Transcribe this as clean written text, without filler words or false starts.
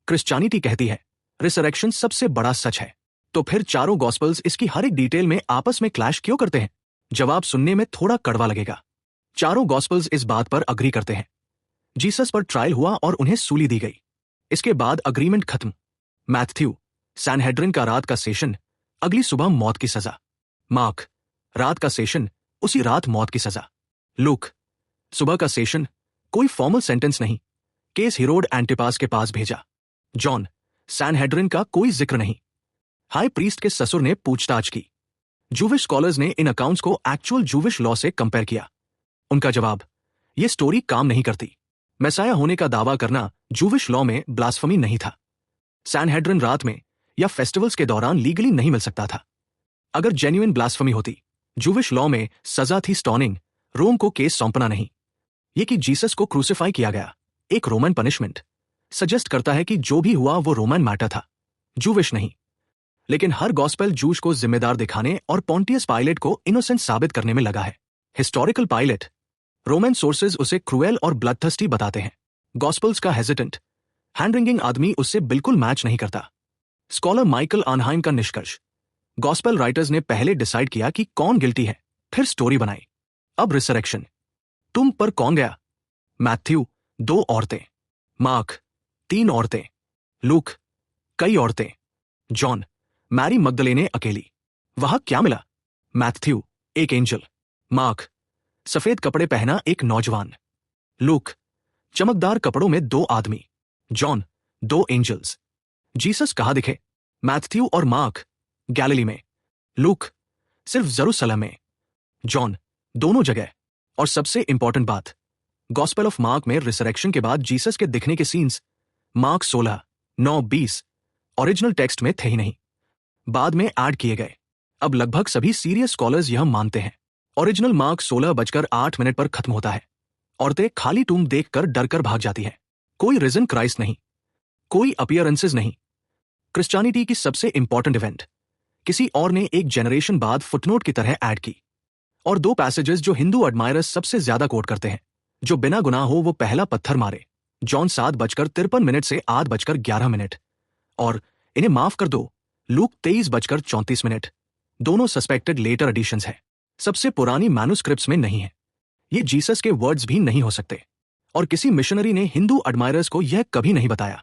Christianity कहती है resurrection सबसे बड़ा सच है। तो फिर चारों गॉस्पेल्स इसकी हर एक डिटेल में आपस में क्लैश क्यों करते हैं? जवाब सुनने में थोड़ा कड़वा लगेगा। चारों गॉस्पेल्स इस बात पर अग्री करते हैं जीसस पर ट्रायल हुआ और उन्हें सूली दी गई। इसके बाद अग्रीमेंट खत्म। मैथ्यू, सैनहेड्रिन का रात का सेशन, अगली सुबह मौत की सजा। मार्क, रात का सेशन, उसी रात मौत की सजा। लूक, सुबह का सेशन, कोई फॉर्मल सेंटेंस नहीं, केस हेरोड एंटिपास के पास भेजा। जॉन, सैनहेड्रिन का कोई जिक्र नहीं, हाई प्रीस्ट के ससुर ने पूछताछ की। जूविश स्कॉलर्स ने इन अकाउंट्स को एक्चुअल जूविश लॉ से कंपेयर किया। उनका जवाब, यह स्टोरी काम नहीं करती। मैसाया होने का दावा करना जूविश लॉ में ब्लास्फेमी नहीं था। सैनहेड्रिन रात में या फेस्टिवल्स के दौरान लीगली नहीं मिल सकता था। अगर जेन्युइन ब्लास्फेमी होती, जूविश लॉ में सजा थी स्टोनिंग, रोम को केस सौंपना नहीं। यह कि जीसस को क्रूसिफाई किया गया, एक रोमन पनिशमेंट, सजेस्ट करता है कि जो भी हुआ वो रोमन मैटर था, जूविश नहीं। लेकिन हर गॉस्पेल जूश को जिम्मेदार दिखाने और पोंटियस पाइलेट को इनोसेंट साबित करने में लगा है। हिस्टोरिकल पाइलेट, रोमन सोर्सेज उसे क्रूएल और ब्लडथर्स्टी बताते हैं। गॉस्पेल्स का हेजिटेंट, हैंड-रिंगिंग आदमी उससे बिल्कुल मैच नहीं करता। स्कॉलर माइकल आनहाइम का निष्कर्ष, गॉस्पेल राइटर्स ने पहले डिसाइड किया कि कौन गिल्टी है, फिर स्टोरी बनाई। अब रिसरेक्शन, तुम पर कौन गया? मैथ्यू, 2 औरतें। मार्क, 3 औरतें। लूक, कई औरतें। जॉन, मैरी मगदलेने अकेली। वहां क्या मिला? मैथ्यू, एक एंजल। मार्क, सफेद कपड़े पहना एक नौजवान। लूक, चमकदार कपड़ों में 2 आदमी। John, 2 angels. जीसस कहाँ दिखे? मैथ्यू और मार्क, गैलिली में। लूक, सिर्फ जेरूसलम में। जॉन, दोनों जगह। और सबसे इंपॉर्टेंट बात, गॉस्पेल ऑफ मार्क में रिसरेक्शन के बाद जीसस के दिखने के सीन्स मार्क 16, 9, 20 ओरिजिनल टेक्स्ट में थे ही नहीं, बाद में ऐड किए गए। अब लगभग सभी सीरियस स्कॉलर्स यह मानते हैं। ओरिजिनल मार्क 16:08 पर खत्म होता है। औरतें खाली टूम देखकर डरकर भाग जाती हैं। कोई रिजन क्राइस्ट नहीं, कोई अपीयरेंसेस नहीं। क्रिश्चियनिटी की सबसे इंपॉर्टेंट इवेंट किसी और ने एक जनरेशन बाद फुटनोट की तरह ऐड की। और 2 पैसेजेस जो हिंदू एडमायरर्स सबसे ज्यादा कोट करते हैं, जो बिना गुनाह हो वो पहला पत्थर मारे, जॉन 7:53 से 8:11। और इन्हें माफ कर दो, लूक 23:34। दोनों सस्पेक्टेड लेटर एडिशंस हैं, सबसे पुरानी मैन्युस्क्रिप्ट्स में नहीं है। ये जीसस के वर्ड्स भी नहीं हो सकते, और किसी मिशनरी ने हिंदू एडमायरर्स को यह कभी नहीं बताया।